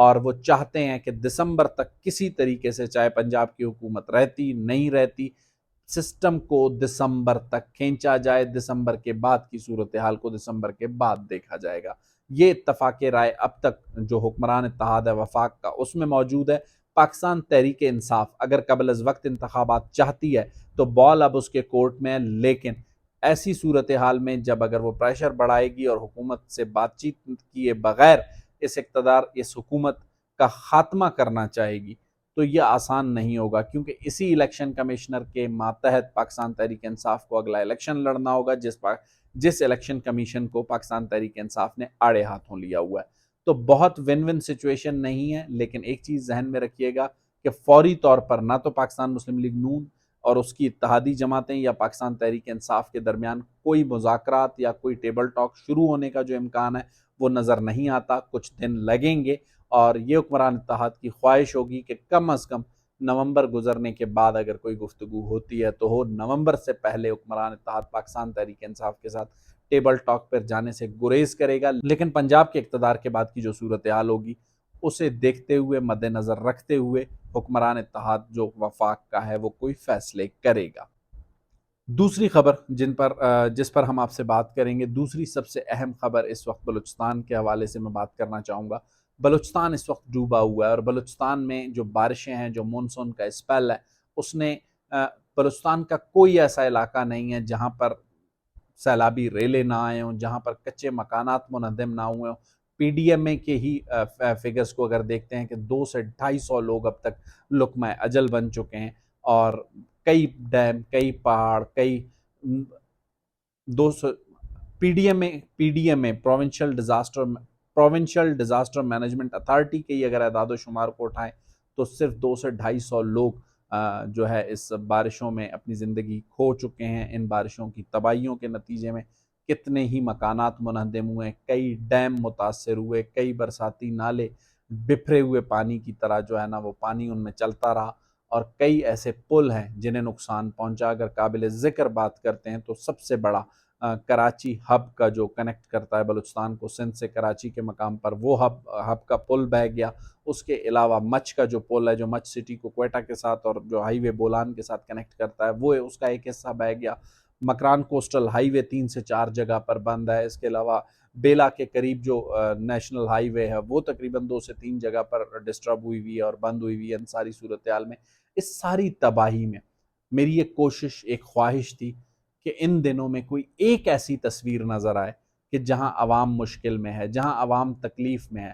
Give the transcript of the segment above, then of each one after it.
اور وہ چاہتے ہیں کہ دسمبر تک کسی طریقے سے چاہے پنجاب کی حکومت رہتی نہیں رہتی سسٹم کو دسمبر تک کھینچا جائے، دسمبر کے بعد کی صورتحال کو دسمبر کے بعد دیکھا جائے گا۔ یہ اتفاق رائے اب تک جو حکمران اتحاد ہے وفاق کا اس میں موجود ہے۔ پاکستان تحریک انصاف اگر قبل از وقت انتخابات چاہتی ہے تو بال اب اس کے کورٹ میں ہے، لیکن ایسی صورتحال میں جب اگر وہ پریشر بڑھائے گی اور حکومت سے بات چیت کیے بغیر اس اقتدار اس حکومت کا خاتمہ کرنا چاہے گی تو یہ آسان نہیں ہوگا، کیونکہ اسی الیکشن کمشنر کے ماتحت پاکستان تحریک انصاف کو اگلا الیکشن لڑنا ہوگا، جس الیکشن کمیشن کو پاکستان تحریک انصاف نے آڑے ہاتھوں لیا ہوا ہے۔ تو بہت ون ون سچویشن نہیں ہے، لیکن ایک چیز ذہن میں رکھیے گا کہ فوری طور پر نہ تو پاکستان مسلم لیگ نون اور اس کی اتحادی جماعتیں یا پاکستان تحریک انصاف کے درمیان کوئی مذاکرات یا کوئی ٹیبل ٹاک شروع ہونے کا جو امکان ہے وہ نظر نہیں آتا، کچھ دن لگیں گے، اور یہ حکمران اتحاد کی خواہش ہوگی کہ کم از کم نومبر گزرنے کے بعد اگر کوئی گفتگو ہوتی ہے تو ہو نومبر سے پہلے حکمران اتحاد پاکستان تحریک انصاف کے ساتھ ٹیبل ٹاک پر جانے سے گریز کرے گا، لیکن پنجاب کے اقتدار کے بعد کی جو صورتحال ہوگی اسے دیکھتے ہوئے مد نظر رکھتے ہوئے حکمران اتحاد جو وفاق کا ہے وہ کوئی فیصلے کرے گا۔ دوسری خبر جس پر ہم آپ سے بات کریں گے، دوسری سب سے اہم خبر اس وقت بلوچستان کے حوالے سے میں بات کرنا چاہوں گا۔ بلوچستان اس وقت ڈوبا ہوا ہے، اور بلوچستان میں جو بارشیں ہیں، جو مونسون کا اسپیل ہے، اس نے بلوچستان کا کوئی ایسا علاقہ نہیں ہے جہاں پر سیلابی ریلیں نہ آئے ہوں، جہاں پر کچے مکانات منہدم نہ ہوئے ہوں۔ پی ڈی ایم اے کے ہی فگرز کو اگر دیکھتے ہیں کہ 200 سے 250 لوگ اب تک لقمہ اجل بن چکے ہیں، اور کئی ڈیم، کئی پہاڑ، کئی 200 پی ڈی ایم اے پروونشل ڈیزاسٹر مینجمنٹ اتھارٹی کے ہی اگر اعداد و شمار کو اٹھائیں تو صرف 200 سے 250 لوگ جو ہے اس بارشوں میں اپنی زندگی کھو چکے ہیں۔ ان بارشوں کی تباہیوں کے نتیجے میں کتنے ہی مکانات منہدم ہوئے، کئی ڈیم متاثر ہوئے، کئی برساتی نالے بکھرے ہوئے پانی کی طرح جو ہے نا وہ پانی ان میں چلتا رہا، اور کئی ایسے پل ہیں جنہیں نقصان پہنچا۔ اگر قابل ذکر بات کرتے ہیں تو سب سے بڑا کراچی ہب کا جو کنیکٹ کرتا ہے بلوچستان کو سندھ سے کراچی کے مقام پر، وہ ہب کا پل بہہ گیا۔ اس کے علاوہ مچھ کا جو پل ہے جو مچھ سٹی کو کوئٹہ کے ساتھ اور جو ہائی وے بولان کے ساتھ کنیکٹ کرتا ہے وہ اس کا ایک حصہ بہہ گیا۔ مکران کوسٹل ہائی وے 3 سے 4 جگہ پر بند ہے۔ اس کے علاوہ بیلا کے قریب جو نیشنل ہائی وے ہے وہ تقریباً 2 سے 3 جگہ پر ڈسٹرب ہوئی ہوئی ہے اور بند ہوئی ہوئی ہے۔ ان ساری صورتحال میں، اس ساری تباہی میں میری ایک کوشش، ایک خواہش تھی کہ ان دنوں میں کوئی ایک ایسی تصویر نظر آئے کہ جہاں عوام مشکل میں ہے، جہاں عوام تکلیف میں ہے،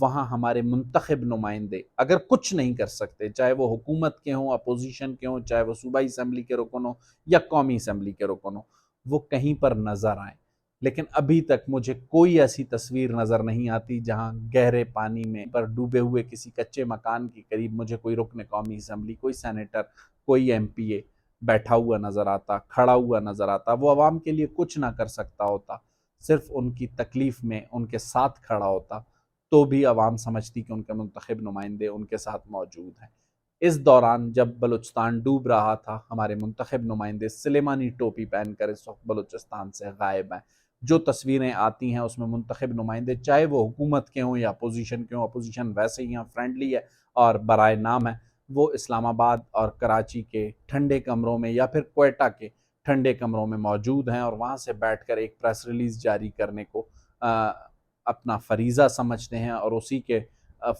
وہاں ہمارے منتخب نمائندے اگر کچھ نہیں کر سکتے، چاہے وہ حکومت کے ہوں، اپوزیشن کے ہوں، چاہے وہ صوبائی اسمبلی کے رکن ہوں یا قومی اسمبلی کے رکن ہوں، وہ کہیں پر نظر آئیں۔ لیکن ابھی تک مجھے کوئی ایسی تصویر نظر نہیں آتی جہاں گہرے پانی میں پر ڈوبے ہوئے کسی کچے مکان کے قریب مجھے کوئی رکن قومی اسمبلی، کوئی سینیٹر، کوئی ایم پی اے بیٹھا ہوا نظر آتا، کھڑا ہوا نظر آتا۔ وہ عوام کے لیے کچھ نہ کر سکتا ہوتا، صرف ان کی تکلیف میں ان کے ساتھ کھڑا ہوتا، تو بھی عوام سمجھتی کہ ان کے منتخب نمائندے ان کے ساتھ موجود ہیں۔ اس دوران جب بلوچستان ڈوب رہا تھا، ہمارے منتخب نمائندے سلیمانی ٹوپی پہن کر اس وقت بلوچستان سے غائب ہیں۔ جو تصویریں آتی ہیں اس میں منتخب نمائندے، چاہے وہ حکومت کے ہوں یا اپوزیشن کے ہوں، اپوزیشن ویسے ہی یہاں فرینڈلی ہے اور برائے نام ہے، وہ اسلام آباد اور کراچی کے ٹھنڈے کمروں میں یا پھر کوئٹہ کے ٹھنڈے کمروں میں موجود ہیں، اور وہاں سے بیٹھ کر ایک پریس ریلیز جاری کرنے کو اپنا فریضہ سمجھتے ہیں، اور اسی کے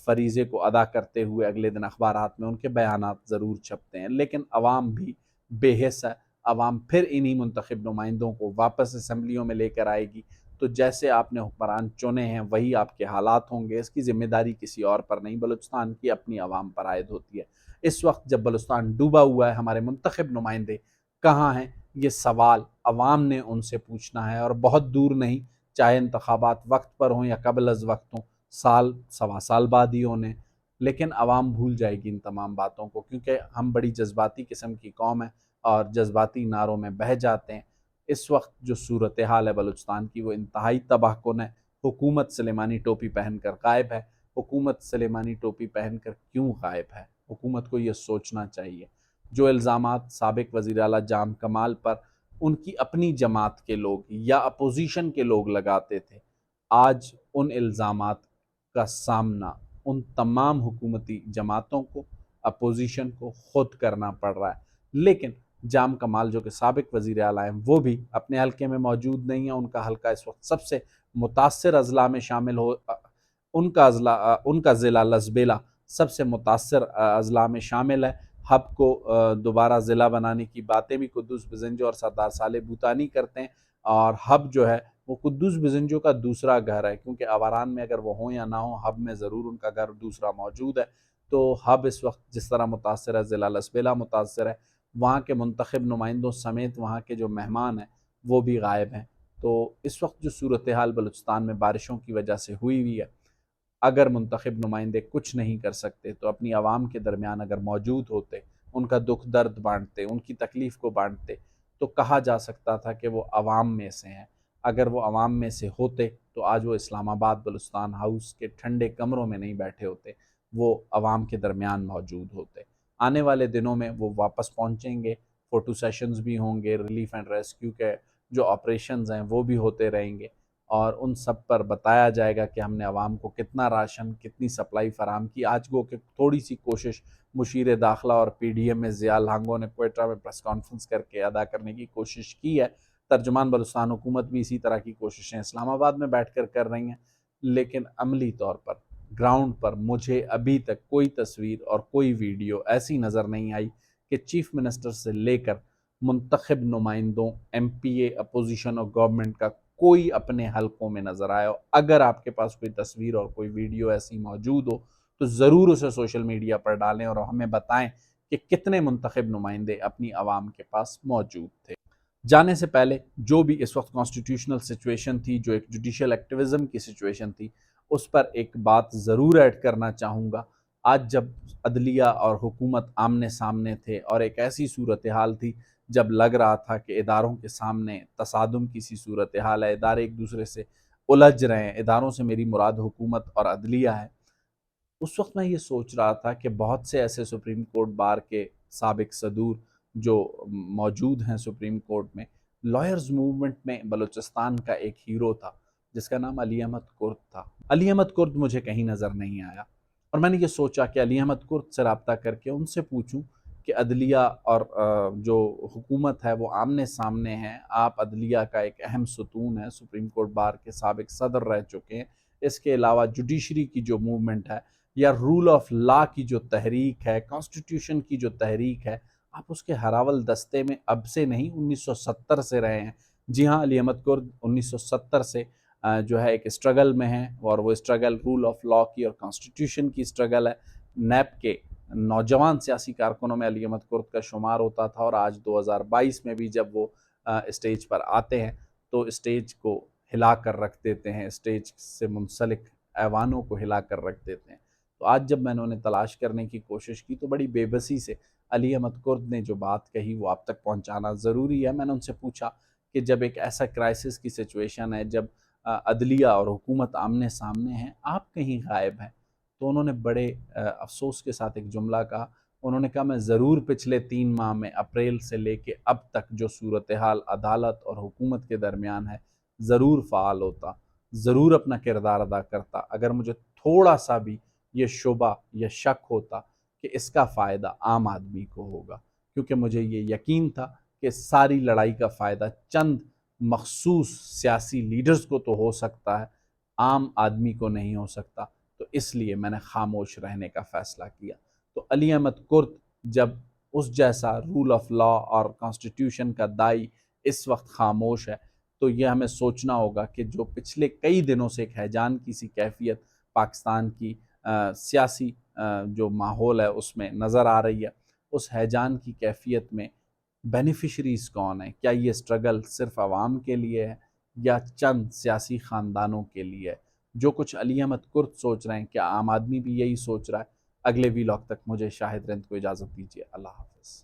فریضے کو ادا کرتے ہوئے اگلے دن اخبارات میں ان کے بیانات ضرور چھپتے ہیں۔ لیکن عوام بھی بے حس ہے، عوام پھر انہی منتخب نمائندوں کو واپس اسمبلیوں میں لے کر آئے گی، تو جیسے آپ نے حکمران چنے ہیں وہی آپ کے حالات ہوں گے۔ اس کی ذمہ داری کسی اور پر نہیں، بلوچستان کی اپنی عوام پر عائد ہوتی ہے۔ اس وقت جب بلوچستان ڈوبا ہوا ہے، ہمارے منتخب نمائندے کہاں ہیں؟ یہ سوال عوام نے ان سے پوچھنا ہے، اور بہت دور نہیں، چاہے انتخابات وقت پر ہوں یا قبل از وقت ہوں، سال سوا سال بعد ہی ہونے، لیکن عوام بھول جائے گی ان تمام باتوں کو، کیونکہ ہم بڑی جذباتی قسم کی قوم ہیں اور جذباتی نعروں میں بہہ جاتے ہیں۔ اس وقت جو صورتحال ہے بلوچستان کی وہ انتہائی تباہ کن ہے۔ حکومت سلیمانی ٹوپی پہن کر غائب ہے۔ حکومت سلیمانی ٹوپی پہن کر کیوں غائب ہے؟ حکومت کو یہ سوچنا چاہیے۔ جو الزامات سابق وزیر اعلیٰ جام کمال پر ان کی اپنی جماعت کے لوگ یا اپوزیشن کے لوگ لگاتے تھے، آج ان الزامات کا سامنا ان تمام حکومتی جماعتوں کو، اپوزیشن کو خود کرنا پڑ رہا ہے۔ لیکن جام کمال جو کہ سابق وزیر اعلیٰ ہیں، وہ بھی اپنے حلقے میں موجود نہیں ہیں۔ ان کا حلقہ اس وقت سب سے متاثر اضلاع میں شامل ہو، ان کا ضلع لسبیلا سب سے متاثر اضلاع میں شامل ہے۔ ہب کو دوبارہ ضلع بنانے کی باتیں بھی قدوس بزنجو اور سردار صالح بھوتانی کرتے ہیں، اور ہب جو ہے وہ قدوس بزنجو کا دوسرا گھر ہے، کیونکہ آوران میں اگر وہ ہوں یا نہ ہوں، ہب میں ضرور ان کا گھر دوسرا موجود ہے۔ تو ہب اس وقت جس طرح متاثر ہے، ضلع لسبیلا متاثر ہے، وہاں کے منتخب نمائندوں سمیت وہاں کے جو مہمان ہیں وہ بھی غائب ہیں۔ تو اس وقت جو صورتحال بلوچستان میں بارشوں کی وجہ سے ہوئی ہے، اگر منتخب نمائندے کچھ نہیں کر سکتے تو اپنی عوام کے درمیان اگر موجود ہوتے، ان کا دکھ درد بانٹتے، ان کی تکلیف کو بانٹتے، تو کہا جا سکتا تھا کہ وہ عوام میں سے ہیں۔ اگر وہ عوام میں سے ہوتے تو آج وہ اسلام آباد بلوچستان ہاؤس کے ٹھنڈے کمروں میں نہیں بیٹھے ہوتے، وہ عوام کے درمیان موجود ہوتے۔ آنے والے دنوں میں وہ واپس پہنچیں گے، فوٹو سیشنز بھی ہوں گے، ریلیف اینڈ ریسکیو کے جو آپریشنز ہیں وہ بھی ہوتے رہیں گے، اور ان سب پر بتایا جائے گا کہ ہم نے عوام کو کتنا راشن، کتنی سپلائی فراہم کی۔ آج گو کہ تھوڑی سی کوشش مشیر داخلہ اور پی ڈی ایم میں ضیاء لانگو نے کوئٹہ میں پریس کانفرنس کر کے ادا کرنے کی کوشش کی ہے۔ ترجمان بلوچستان حکومت بھی اسی طرح کی کوششیں اسلام آباد میں بیٹھ کر رہی ہیں، لیکن عملی طور پر گراؤنڈ پر مجھے ابھی تک کوئی تصویر اور کوئی ویڈیو ایسی نظر نہیں آئی کہ چیف منسٹر سے لے کر منتخب نمائندوں، ایم پی اے، اپوزیشن اور گورنمنٹ کا کوئی اپنے حلقوں میں نظر آیا ہو۔ اگر آپ کے پاس کوئی تصویر اور کوئی ویڈیو ایسی موجود ہو تو ضرور اسے سوشل میڈیا پر ڈالیں اور ہمیں بتائیں کہ کتنے منتخب نمائندے اپنی عوام کے پاس موجود تھے۔ جانے سے پہلے جو بھی اس وقت کانسٹیٹیوشنل سچویشن تھی، جو ایک جوڈیشل ایکٹیویزم کی سچویشن تھی، اس پر ایک بات ضرور ایڈ کرنا چاہوں گا۔ آج جب عدلیہ اور حکومت آمنے سامنے تھے اور ایک ایسی صورتحال تھی جب لگ رہا تھا کہ اداروں کے سامنے تصادم کی سی صورتحال ہے، ادارے ایک دوسرے سے الجھ رہے ہیں، اداروں سے میری مراد حکومت اور عدلیہ ہے، اس وقت میں یہ سوچ رہا تھا کہ بہت سے ایسے سپریم کورٹ بار کے سابق صدور جو موجود ہیں سپریم کورٹ میں، لائرز موومنٹ میں بلوچستان کا ایک ہیرو تھا جس کا نام علی احمد کرد تھا۔ علی احمد کرد مجھے کہیں نظر نہیں آیا، اور میں نے یہ سوچا کہ علی احمد کرد سے رابطہ کر کے ان سے پوچھوں کہ عدلیہ اور جو حکومت ہے وہ آمنے سامنے ہیں، آپ عدلیہ کا ایک اہم ستون ہے، سپریم کورٹ بار کے سابق صدر رہ چکے ہیں، اس کے علاوہ جوڈیشری کی جو موومنٹ ہے یا رول آف لا کی جو تحریک ہے، کانسٹیٹیوشن کی جو تحریک ہے، آپ اس کے ہراول دستے میں اب سے نہیں 1970 سے رہے ہیں۔ جی ہاں، علی احمد کرد 1970 سے جو ہے ایک اسٹرگل میں ہیں، اور وہ اسٹرگل رول آف لا کی اور کانسٹیٹیوشن کی اسٹرگل ہے۔ نیب کے نوجوان سیاسی کارکنوں میں علی احمد کرد کا شمار ہوتا تھا، اور آج 2022 میں بھی جب وہ اسٹیج پر آتے ہیں تو اسٹیج کو ہلا کر رکھ دیتے ہیں، اسٹیج سے منسلک ایوانوں کو ہلا کر رکھ دیتے ہیں۔ تو آج جب میں نے انہیں تلاش کرنے کی کوشش کی تو بڑی بے بسی سے علی احمد کرد نے جو بات کہی وہ آپ تک پہنچانا ضروری ہے۔ میں نے ان سے پوچھا کہ جب ایک ایسا کرائسس کی سچویشن ہے، جب عدلیہ اور حکومت آمنے سامنے ہیں، آپ کہیں غائب ہیں؟ تو انہوں نے بڑے افسوس کے ساتھ ایک جملہ کہا، انہوں نے کہا میں ضرور پچھلے 3 ماہ میں اپریل سے لے کے اب تک جو صورتحال عدالت اور حکومت کے درمیان ہے ضرور فعال ہوتا، ضرور اپنا کردار ادا کرتا، اگر مجھے تھوڑا سا بھی یہ شبہ یا شک ہوتا کہ اس کا فائدہ عام آدمی کو ہوگا، کیونکہ مجھے یہ یقین تھا کہ ساری لڑائی کا فائدہ چند مخصوص سیاسی لیڈرز کو تو ہو سکتا ہے، عام آدمی کو نہیں ہو سکتا، تو اس لیے میں نے خاموش رہنے کا فیصلہ کیا۔ تو علی احمد کرد جب اس جیسا رول آف لا اور کانسٹیٹیوشن کا دائی اس وقت خاموش ہے تو یہ ہمیں سوچنا ہوگا کہ جو پچھلے کئی دنوں سے ایک ہیجان کی سی کیفیت پاکستان کی سیاسی جو ماحول ہے اس میں نظر آ رہی ہے، اس ہیجان کی کیفیت میں بینیفیشریز کون ہیں؟ کیا یہ اسٹرگل صرف عوام کے لیے ہے یا چند سیاسی خاندانوں کے لیے ہے؟ جو کچھ علی احمد کرد سوچ رہے ہیں، کیا عام آدمی بھی یہی سوچ رہا ہے؟ اگلے ویلاگ تک مجھے شاہد رند کو اجازت دیجیے۔ اللہ حافظ۔